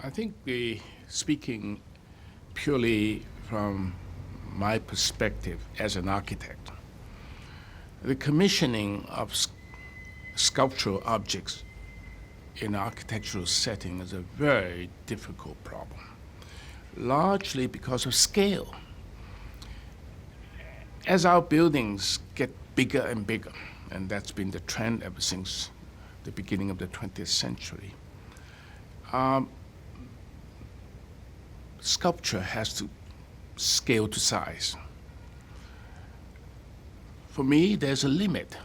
I think speaking purely from my perspective as an architect, the commissioning of sculptural objects in an architectural setting is a very difficult problem, largely because of scale. As our buildings get bigger and bigger, and that's been the trend ever since the beginning of the 20th century, sculpture has to scale to size. For me, there's a limit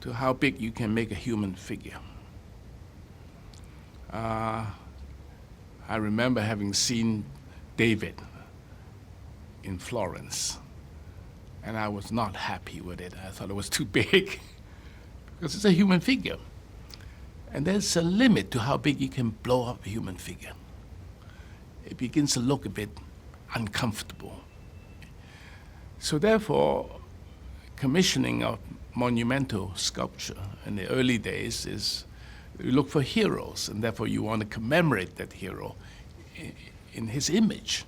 to how big you can make a human figure. I remember having seen David in Florence, and I was not happy with it. I thought it was too big because it's a human figure. And there's a limit to how big you can blow up a human figure. It begins to look a bit uncomfortable. So therefore, commissioning of monumental sculpture in the early days is you look for heroes, and therefore you want to commemorate that hero in his image.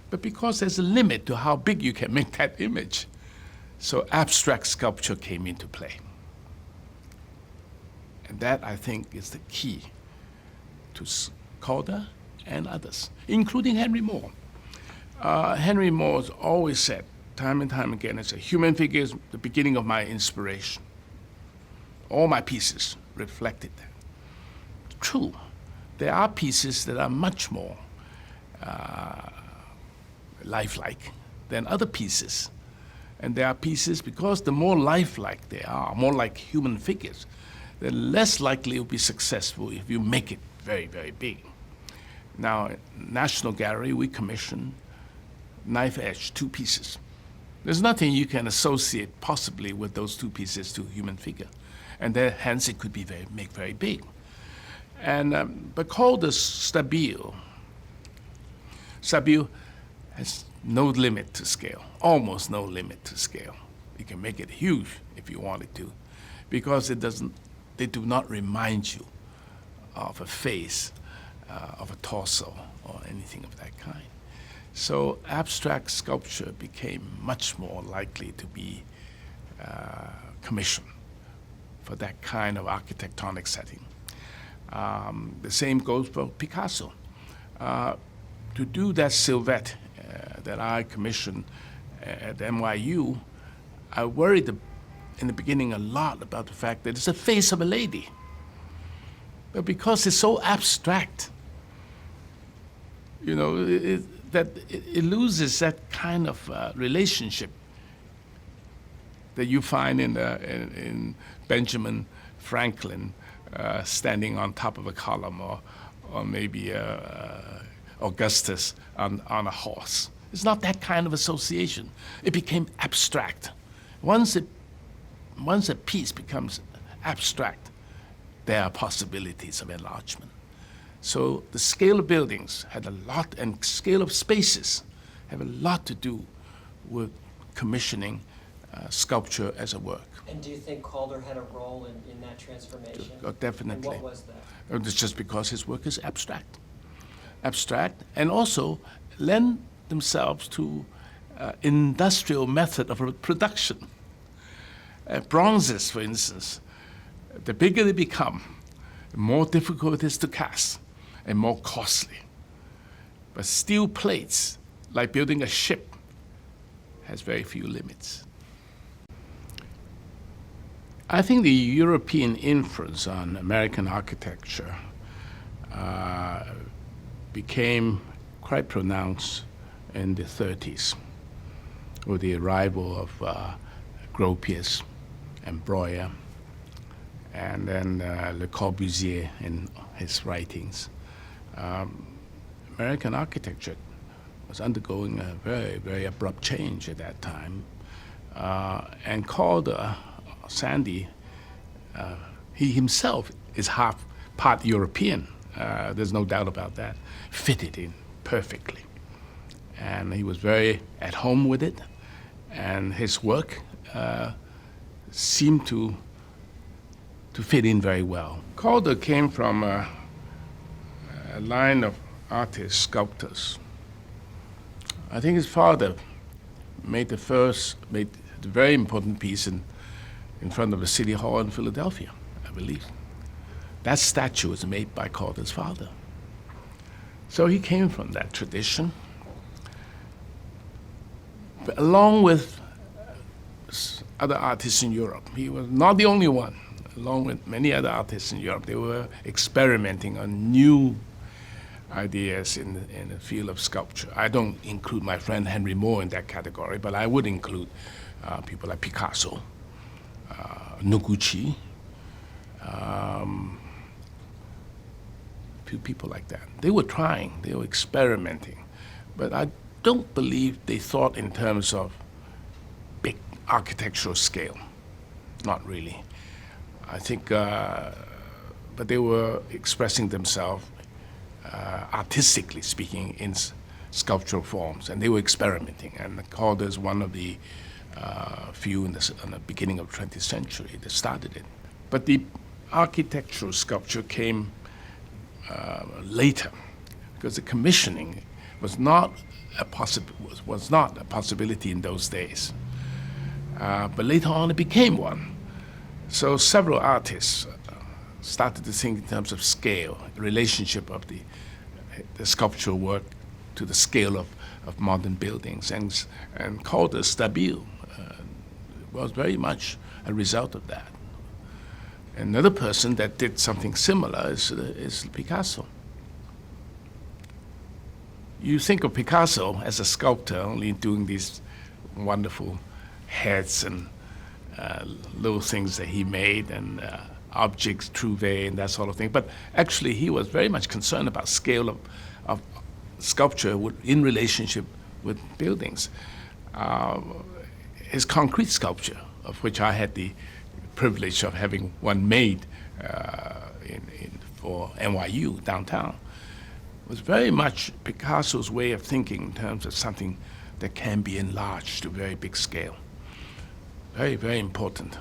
But because there's a limit to how big you can make that image, so abstract sculpture came into play. And that, I think, is the key to Calder and others, including Henry Moore. Henry Moore has always said, time and time again, it's a human figure is the beginning of my inspiration. All my pieces reflected that. True, there are pieces that are much more lifelike than other pieces. And there are pieces, because the more lifelike they are, more like human figures, they're less likely to be successful if you make it very, very big. Now, at National Gallery, we commission knife edge, 2 pieces. There's nothing you can associate possibly with those 2 pieces to a human figure. And hence it could be make very big. And but Calder's Stabile has no limit to scale, almost no limit to scale. You can make it huge if you wanted to, because they do not remind you of a face, of a torso, or anything of that kind. So abstract sculpture became much more likely to be commissioned for that kind of architectonic setting. The same goes for Picasso. To do that silhouette that I commissioned at NYU, I worried in the beginning a lot about the fact that it's the face of a lady. But because it's so abstract, you know, it loses that kind of relationship that you find in Benjamin Franklin standing on top of a column, or maybe Augustus on a horse. It's not that kind of association. It became abstract. Once a piece becomes abstract, there are possibilities of enlargement. So the scale of buildings had a lot, and scale of spaces have a lot to do with commissioning sculpture as a work. And do you think Calder had a role in that transformation? Definitely. And what was that? It's just because his work is abstract. Abstract, and also lend themselves to industrial method of production. Bronzes, for instance, the bigger they become, the more difficult it is to cast and more costly. But steel plates, like building a ship, has very few limits. I think the European influence on American architecture became quite pronounced in the 30s with the arrival of Gropius and Breuer, and then Le Corbusier in his writings. American architecture was undergoing a very, very abrupt change at that time. And Calder, Sandy, he himself is part European. There's no doubt about that. Fitted in perfectly. And he was very at home with it. And his work seemed to fit in very well. Calder came from a line of artists, sculptors. I think his father made the very important piece in front of the City Hall in Philadelphia, I believe. That statue was made by Calder's father. So he came from that tradition. But along with other artists in Europe, he was not the only one. Along with many other artists in Europe, they were experimenting on new ideas in the field of sculpture. I don't include my friend Henry Moore in that category, but I would include people like Picasso, Noguchi, few people like that. They were trying, they were experimenting, but I don't believe they thought in terms of big architectural scale. Not really. I think, but they were expressing themselves artistically speaking in sculptural forms, and they were experimenting. And Calder is one of the few in the beginning of the 20th century that started it. But the architectural sculpture came later, because the commissioning was not a possibility in those days. But later on, it became one. So several artists started to think in terms of scale, the relationship of the sculptural work to the scale of modern buildings. And Calder's Stabile was very much a result of that. Another person that did something similar is Picasso. You think of Picasso as a sculptor, only doing these wonderful heads and little things that he made, and objects, trouvailles, and that sort of thing. But actually, he was very much concerned about scale of sculpture in relationship with buildings. His concrete sculpture, of which I had the privilege of having one made for NYU downtown, was very much Picasso's way of thinking in terms of something that can be enlarged to a very big scale. Very, very important.